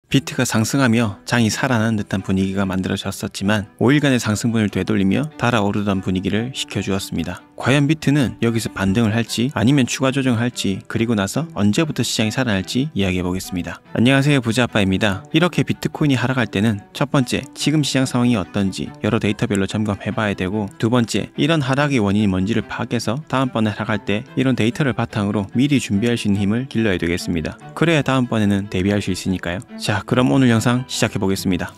비트가 상승하며 장이 살아나는 듯한 분위기가 만들어졌었지만 5일간의 상승분을 되돌리며 달아오르던 분위기를 식혀주었습니다. 과연 비트는 여기서 반등을 할지 아니면 추가 조정을 할지, 그리고 나서 언제부터 시장이 살아날지 이야기해보겠습니다. 안녕하세요, 부자아빠입니다. 이렇게 비트코인이 하락할 때는 첫 번째, 지금 시장 상황이 어떤지 여러 데이터별로 점검해봐야 되고, 두 번째, 이런 하락의 원인이 뭔지를 파악해서 다음번에 하락할 때 이런 데이터를 바탕으로 미리 준비할 수 있는 힘을 길러야 되겠습니다. 그래야 다음번에는 대비할 수 있으니까요. 자, 그럼 오늘 영상 시작해보겠습니다.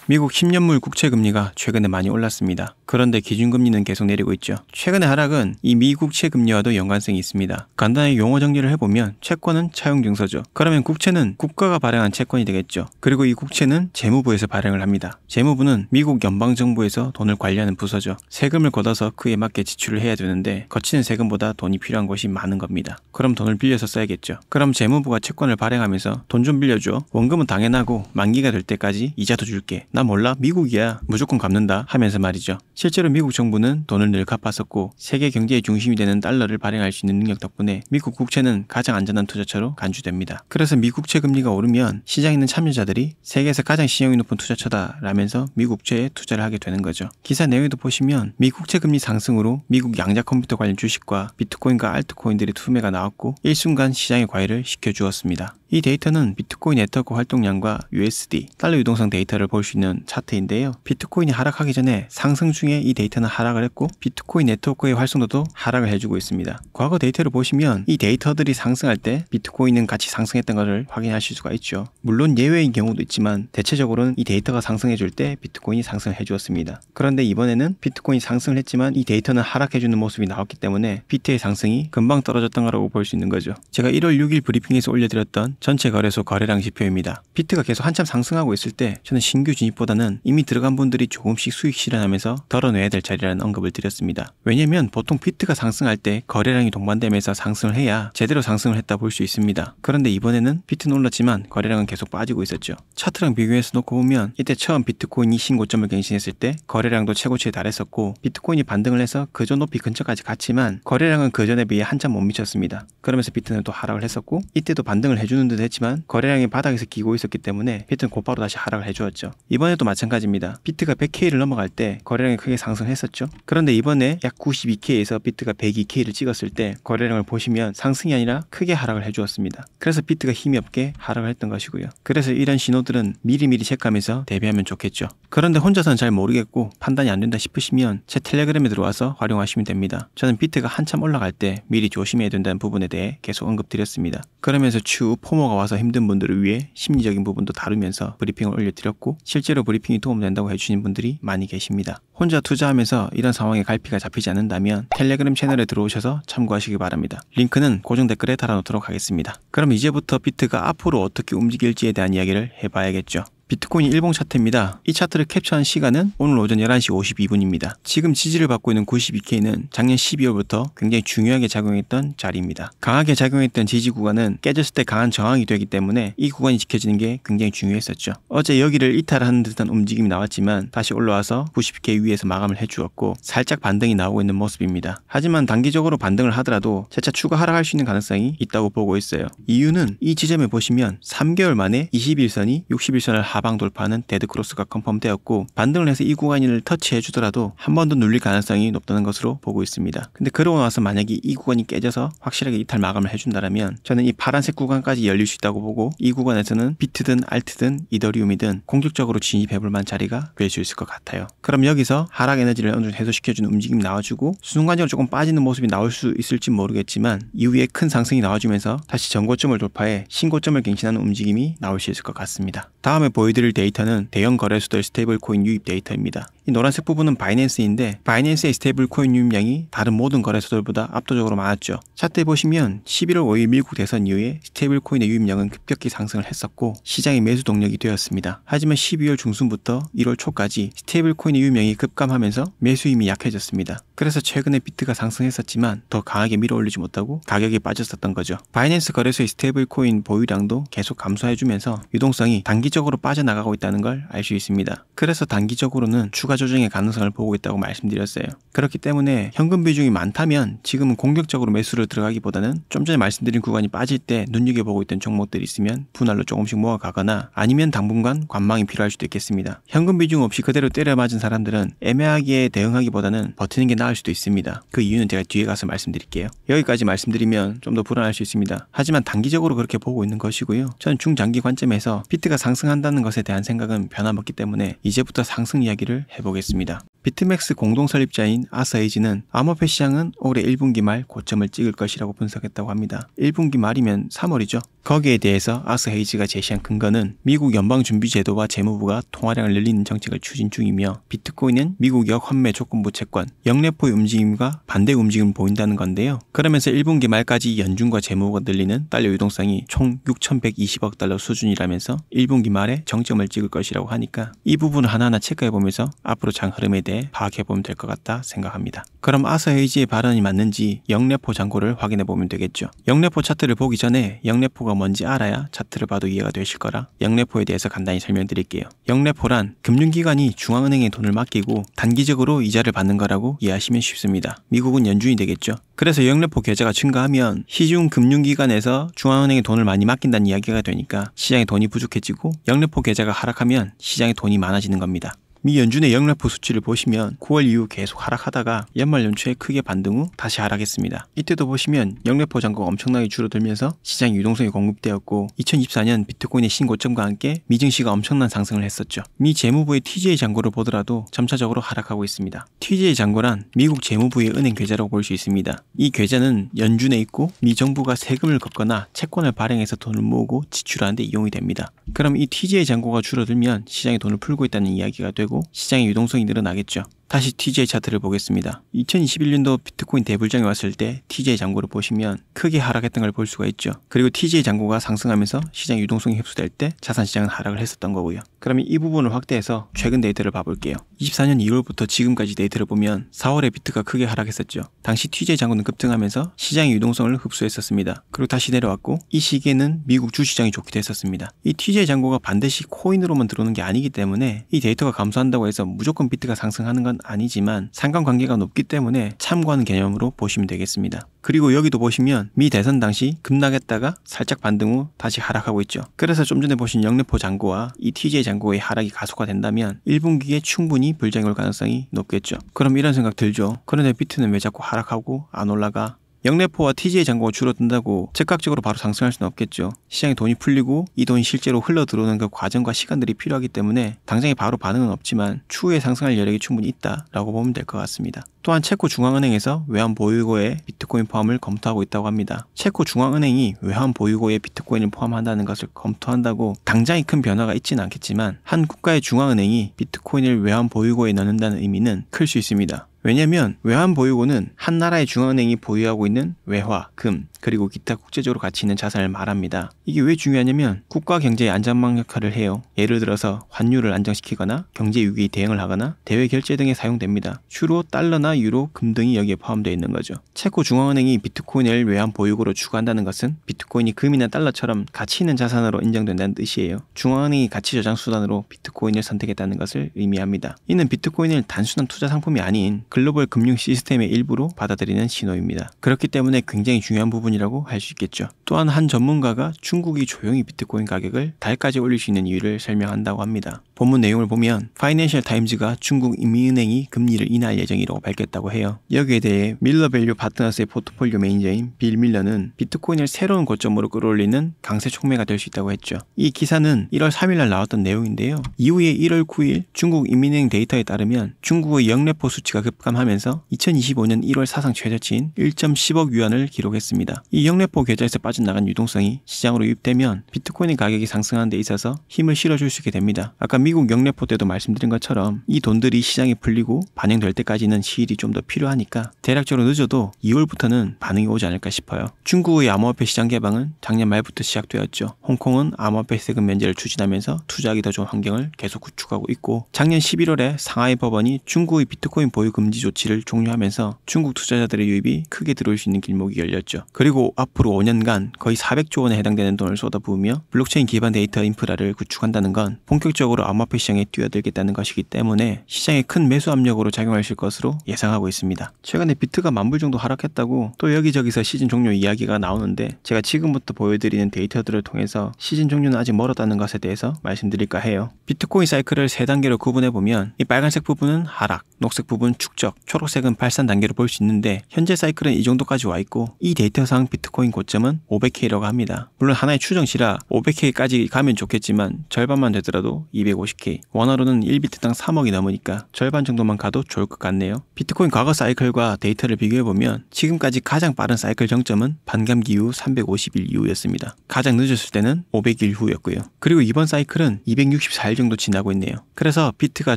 미국 10년물 국채금리가 최근에 많이 올랐습니다. 그런데 기준금리는 계속 내리고 있죠. 최근의 하락은 이 미국채 금리와도 연관성이 있습니다. 간단하게 용어 정리를 해보면 채권은 차용증서죠. 그러면 국채는 국가가 발행한 채권이 되겠죠. 그리고 이 국채는 재무부에서 발행을 합니다. 재무부는 미국 연방정부에서 돈을 관리하는 부서죠. 세금을 걷어서 그에 맞게 지출을 해야 되는데 거치는 세금보다 돈이 필요한 곳이 많은 겁니다. 그럼 돈을 빌려서 써야겠죠. 그럼 재무부가 채권을 발행하면서 돈 좀 빌려줘. 원금은 당연하고 만기가 될 때까지 이자도 줄게. 나 몰라? 미국이야. 무조건 갚는다. 하면서 말이죠. 실제로 미국 정부는 돈을 늘 갚았었고 세계 경제의 중심이 되는 달러를 발행할 수 있는 능력 덕분에 미국 국채는 가장 안전한 투자처로 간주됩니다. 그래서 미국채 금리가 오르면 시장에 있는 참여자들이 세계에서 가장信用이 높은 투자처다 라면서 미국채에 투자를 하게 되는 거죠. 기사 내용에도 보시면 미국채 금리 상승으로 미국 양자 컴퓨터 관련 주식과 비트코인과 알트코인들의 투매가 나왔고 일순간 시장의 과열을 시켜주었습니다. 이 데이터는 비트코인 네트워크 활동량과 USD, 달러 유동성 데이터를 볼 수 있는 차트인데요. 비트코인이 하락하기 전에 상승 중에 이 데이터는 하락을 했고 비트코인 네트워크의 활성도도 하락을 해주고 있습니다. 과거 데이터를 보시면 이 데이터들이 상승할 때 비트코인은 같이 상승했던 것을 확인하실 수가 있죠. 물론 예외인 경우도 있지만 대체적으로는 이 데이터가 상승해줄 때 비트코인이 상승해 주었습니다. 그런데 이번에는 비트코인이 상승을 했지만 이 데이터는 하락해주는 모습이 나왔기 때문에 비트의 상승이 금방 떨어졌던 거라고 볼 수 있는 거죠. 제가 1월 6일 브리핑에서 올려드렸던 전체 거래소 거래량 지표입니다. 비트가 계속 한참 상승하고 있을 때 저는 신규 진입보다는 이미 들어간 분들이 조금씩 수익 실현하면서 덜어내야 될 자리라는 언급을 드렸습니다. 왜냐면 보통 비트가 상승할 때 거래량이 동반되면서 상승을 해야 제대로 상승을 했다 볼 수 있습니다. 그런데 이번에는 비트는 올랐지만 거래량은 계속 빠지고 있었죠. 차트랑 비교해서 놓고 보면 이때 처음 비트코인이 신고점을 갱신했을 때 거래량도 최고치에 달했었고 비트코인이 반등을 해서 그저 높이 근처까지 갔지만 거래량은 그전에 비해 한참 못 미쳤습니다. 그러면서 비트는 또 하락을 했었고 이때도 반등을 해주는 듯 했지만 거래량이 바닥에서 끼고 있었기 때문에 비트는 곧바로 다시 하락을 해주었죠. 이번에도 마찬가지입니다. 비트가 100K를 넘어갈 때 거래량이 크게 상승했었죠. 그런데 이번에 약 92K에서 비트가 102K를 찍었을 때 거래량을 보시면 상승이 아니라 크게 하락을 해주었습니다. 그래서 비트가 힘이 없게 하락을 했던 것이고요. 그래서 이런 신호들은 미리미리 체크하면서 대비하면 좋겠죠. 그런데 혼자서는 잘 모르겠고 판단이 안 된다 싶으시면 제 텔레그램에 들어와서 활용하시면 됩니다. 저는 비트가 한참 올라갈 때 미리 조심해야 된다는 부분에 대해 계속 언급드렸습니다. 그러면서 추후 포모가 와서 힘든 분들을 위해 심리적인 부분도 다루면서 브리핑을 올려드렸고 실제로 브리핑이 도움된다고 해주시는 분들이 많이 계십니다. 혼자 투자하면서 이런 상황에 갈피가 잡히지 않는다면 텔레그램 채널에 들어오셔서 참고하시기 바랍니다. 링크는 고정 댓글에 달아놓도록 하겠습니다. 그럼 이제부터 비트가 앞으로 어떻게 움직일지에 대한 이야기를 해봐야겠죠. 비트코인 일봉 차트입니다. 이 차트를 캡처한 시간은 오늘 오전 11시 52분입니다. 지금 지지를 받고 있는 92K는 작년 12월부터 굉장히 중요하게 작용했던 자리입니다. 강하게 작용했던 지지 구간은 깨졌을 때 강한 저항이 되기 때문에 이 구간이 지켜지는 게 굉장히 중요했었죠. 어제 여기를 이탈하는 듯한 움직임이 나왔지만 다시 올라와서 90K 위에서 마감을 해주었고 살짝 반등이 나오고 있는 모습입니다. 하지만 단기적으로 반등을 하더라도 재차 추가 하락할 수 있는 가능성이 있다고 보고 있어요. 이유는 이 지점에 보시면 3개월 만에 21선이 61선을 하방 돌파하는 데드크로스가 컨펌되었고 반등을 해서 이 구간을 터치해 주더라도 한 번 더 눌릴 가능성이 높다는 것으로 보고 있습니다. 근데 그러고 나서 만약에 이 구간이 깨져서 확실하게 이탈 마감을 해준다면 저는 이 파란색 구간까지 열릴 수 있다고 보고 이 구간에서는 비트든 알트든 이더리움이든 공격적으로 진입해볼 만한 자리가 될 수 있을 것 같아요. 그럼 여기서 하락 에너지를 어느 정도 해소시켜주는 움직임이 나와주고 순간적으로 조금 빠지는 모습이 나올 수 있을지 모르겠지만 이후에 큰 상승이 나와주면서 다시 전고점을 돌파해 신고점을 갱신하는 움직임이 나올 수 있을 것 같습니다. 다음에 보여드릴 데이터는 대형 거래소들 스테이블 코인 유입 데이터입니다. 이 노란색 부분은 바이낸스인데 바이낸스의 스테이블 코인 유입량이 다른 모든 거래소들보다 압도적으로 많았죠. 차트에 보시면 11월 5일 미국 대선 이후에 스테이블 코인의 유입량은 급격히 상승을 했었고 시장의 매수 동력이 되었습니다. 하지만 12월 중순부터 1월 초까지 스테이블 코인의 유입량이 급감하면서 매수 힘이 약해졌습니다. 그래서 최근에 비트가 상승했었지만 더 강하게 밀어올리지 못하고 가격이 빠졌었던 거죠. 바이낸스 거래소의 스테이블 코인 보유량도 계속 감소해주면서 유동성이 단기적으로 빠져 빠져나가고 있다는 걸 알 수 있습니다. 그래서 단기적으로는 추가 조정의 가능성을 보고 있다고 말씀드렸어요. 그렇기 때문에 현금 비중이 많다면 지금은 공격적으로 매수를 들어가기보다는 좀 전에 말씀드린 구간이 빠질 때 눈여겨보고 있던 종목들이 있으면 분할로 조금씩 모아가거나 아니면 당분간 관망이 필요할 수도 있겠습니다. 현금 비중 없이 그대로 때려 맞은 사람들은 애매하게 대응하기보다는 버티는 게 나을 수도 있습니다. 그 이유는 제가 뒤에 가서 말씀드릴게요. 여기까지 말씀드리면 좀 더 불안할 수 있습니다. 하지만 단기적으로 그렇게 보고 있는 것이고요. 저는 중장기 관점에서 비트가 상승한다는 것에 대한 생각은 변함없기 때문에 이제부터 상승 이야기를 해보겠습니다. 비트맥스 공동 설립자인 아서에이지는 암호화폐 시장은 올해 1분기 말 고점을 찍을 것이라고 분석했다고 합니다. 1분기 말이면 3월이죠. 거기에 대해서 아서헤이지가 제시한 근거는 미국 연방준비제도와 재무부가 통화량을 늘리는 정책을 추진 중이며 비트코인은 미국역 환매 조건부 채권, 영래포의 움직임과 반대 움직임을 보인다는 건데요. 그러면서 1분기 말까지 연준과 재무부가 늘리는 달러 유동성이 총 6,120억 달러 수준이라면서 1분기 말에 정점을 찍을 것이라고 하니까 이 부분을 하나하나 체크해보면서 앞으로 장 흐름에 대해 파악해보면 될 것 같다 생각합니다. 그럼 아서헤이지의 발언이 맞는지 영래포 잔고를 확인해보면 되겠죠. 영래포 차트를 보기 전에 영래포가 뭔지 알아야 차트를 봐도 이해가 되실 거라 영래포에 대해서 간단히 설명드릴게요. 영래포란 금융기관이 중앙은행에 돈을 맡기고 단기적으로 이자를 받는 거라고 이해하시면 쉽습니다. 미국은 연준이 되겠죠. 그래서 영래포 계좌가 증가하면 시중 금융기관에서 중앙은행에 돈을 많이 맡긴다는 이야기가 되니까 시장에 돈이 부족해지고 영래포 계좌가 하락하면 시장에 돈이 많아지는 겁니다. 미 연준의 영래포 수치를 보시면 9월 이후 계속 하락하다가 연말 연초에 크게 반등 후 다시 하락했습니다. 이때도 보시면 영래포 잔고가 엄청나게 줄어들면서 시장 유동성이 공급되었고 2024년 비트코인의 신고점과 함께 미증시가 엄청난 상승을 했었죠. 미 재무부의 TGA 잔고를 보더라도 점차적으로 하락하고 있습니다. TGA 잔고란 미국 재무부의 은행 계좌라고 볼 수 있습니다. 이 계좌는 연준에 있고 미 정부가 세금을 걷거나 채권을 발행해서 돈을 모으고 지출하는 데 이용이 됩니다. 그럼 이 TGA 잔고가 줄어들면 시장에 돈을 풀고 있다는 이야기가 되고 시장의 유동성이 늘어나겠죠. 다시 TGA 차트를 보겠습니다. 2021년도 비트코인 대불장이 왔을 때 TGA 잔고를 보시면 크게 하락했던 걸 볼 수가 있죠. 그리고 TGA 잔고가 상승하면서 시장 유동성이 흡수될 때 자산시장은 하락을 했었던 거고요. 그러면 이 부분을 확대해서 최근 데이터를 봐볼게요. 24년 2월부터 지금까지 데이터를 보면 4월에 비트가 크게 하락했었죠. 당시 TGA 잔고는 급등하면서 시장의 유동성을 흡수했었습니다. 그리고 다시 내려왔고 이 시기에는 미국 주시장이 좋기도 했었습니다. 이 TGA 잔고가 반드시 코인으로만 들어오는 게 아니기 때문에 이 데이터가 감소한다고 해서 무조건 비트가 상승하는 건 아니지만 상관관계가 높기 때문에 참고하는 개념으로 보시면 되겠습니다. 그리고 여기도 보시면 미 대선 당시 급락했다가 살짝 반등 후 다시 하락하고 있죠. 그래서 좀 전에 보신 영래포 잔고와 이 TGA 잔고의 하락이 가속화된다면 1분기에 충분히 불장이 올 가능성이 높겠죠. 그럼 이런 생각 들죠. 그런데 비트는 왜 자꾸 하락하고 안 올라가? 영래포와 TGA 잔고가 줄어든다고 즉각적으로 바로 상승할 수는 없겠죠. 시장에 돈이 풀리고 이 돈이 실제로 흘러 들어오는 그 과정과 시간들이 필요하기 때문에 당장에 바로 반응은 없지만 추후에 상승할 여력이 충분히 있다라고 보면 될 것 같습니다. 또한 체코 중앙은행에서 외환 보유고에 비트코인 포함을 검토하고 있다고 합니다. 체코 중앙은행이 외환 보유고에 비트코인을 포함한다는 것을 검토한다고 당장의 큰 변화가 있지는 않겠지만 한 국가의 중앙은행이 비트코인을 외환 보유고에 넣는다는 의미는 클 수 있습니다. 왜냐면 외환 보유고는 한 나라의 중앙은행이 보유하고 있는 외화, 금, 그리고 기타 국제적으로 가치 있는 자산을 말합니다. 이게 왜 중요하냐면 국가 경제의 안전망 역할을 해요. 예를 들어서 환율을 안정시키거나 경제 위기에 대응을 하거나 대외 결제 등에 사용됩니다. 주로 달러나 유로, 금 등이 여기에 포함되어 있는 거죠. 체코 중앙은행이 비트코인을 외환 보유고로 추구한다는 것은 비트코인이 금이나 달러처럼 가치 있는 자산으로 인정된다는 뜻이에요. 중앙은행이 가치 저장 수단으로 비트코인을 선택했다는 것을 의미합니다. 이는 비트코인을 단순한 투자 상품이 아닌 글로벌 금융 시스템의 일부로 받아들이는 신호입니다. 그렇기 때문에 굉장히 중요한 부분이라고 할 수 있겠죠. 또한 한 전문가가 중국이 조용히 비트코인 가격을 달까지 올릴 수 있는 이유를 설명한다고 합니다. 본문 내용을 보면 파이낸셜 타임즈가 중국 인민은행이 금리를 인하할 예정이라고 밝혔다고 해요. 여기에 대해 밀러밸류 파트너스의 포트폴리오 매니저인 빌 밀러는 비트코인을 새로운 고점으로 끌어올리는 강세 촉매가 될 수 있다고 했죠. 이 기사는 1월 3일날 나왔던 내용인데요. 이후에 1월 9일 중국 인민은행 데이터에 따르면 중국의 영래포 수치가 급감하면서 2025년 1월 사상 최저치인 1.10억 위안을 기록했습니다. 이 영래포 계좌에서 빠져나간 유동성이 시장으로 유입되면 비트코인 가격이 상승하는 데 있어서 힘을 실어줄 수 있게 됩니다. 아까 미국 영래포 때도 말씀드린 것처럼 이 돈들이 시장에 풀리고 반영될 때까지는 시일이 좀 더 필요하니까 대략적으로 늦어도 2월부터는 반응이 오지 않을까 싶어요. 중국의 암호화폐 시장 개방은 작년 말부터 시작되었죠. 홍콩은 암호화폐 세금 면제를 추진하면서 투자하기 더 좋은 환경을 계속 구축하고 있고 작년 11월에 상하이 법원이 중국의 비트코인 보유 금지 조치를 종료하면서 중국 투자자들의 유입이 크게 들어올 수 있는 길목이 열렸죠. 그리고 앞으로 5년간 비트코인은 거의 400조 원에 해당되는 돈을 쏟아부으며 블록체인 기반 데이터 인프라를 구축한다는 건 본격적으로 암호화폐 시장에 뛰어들겠다는 것이기 때문에 시장에 큰 매수 압력으로 작용하실 것으로 예상하고 있습니다. 최근에 비트가 10,000불 정도 하락했다고 또 여기저기서 시즌 종료 이야기가 나오는데 제가 지금부터 보여드리는 데이터들을 통해서 시즌 종료는 아직 멀었다는 것에 대해서 말씀드릴까 해요. 비트코인 사이클을 3단계로 구분해보면 이 빨간색 부분은 하락, 녹색 부분 축적, 초록색은 발산 단계로 볼 수 있는데 현재 사이클은 이 정도까지 와 있고 이 데이터상 비트코인 고점은 500K라고 합니다. 물론 하나의 추정치라 500K까지 가면 좋겠지만 절반만 되더라도 250K, 원화로는 1비트당 3억이 넘으니까 절반 정도만 가도 좋을 것 같네요. 비트코인 과거 사이클과 데이터를 비교해보면 지금까지 가장 빠른 사이클 정점은 반감기 이후 350일 이후였습니다. 가장 늦었을 때는 500일 후였고요. 그리고 이번 사이클은 264일 정도 지나고 있네요. 그래서 비트가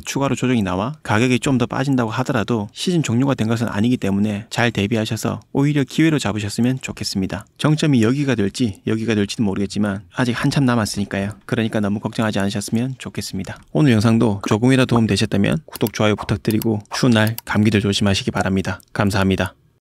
추가로 조정이 나와 가격이 좀 더 빠진다고 하더라도 시즌 종료가 된 것은 아니기 때문에 잘 대비하셔서 오히려 기회로 잡으셨으면 좋겠습니다. 정점이 여기가 될지 여기가 될지는 모르겠지만 아직 한참 남았으니까요. 그러니까 너무 걱정하지 않으셨으면 좋겠습니다. 오늘 영상도 조금이라도 도움 되셨다면 구독, 좋아요 부탁드리고 추운 날 감기들 조심하시기 바랍니다. 감사합니다.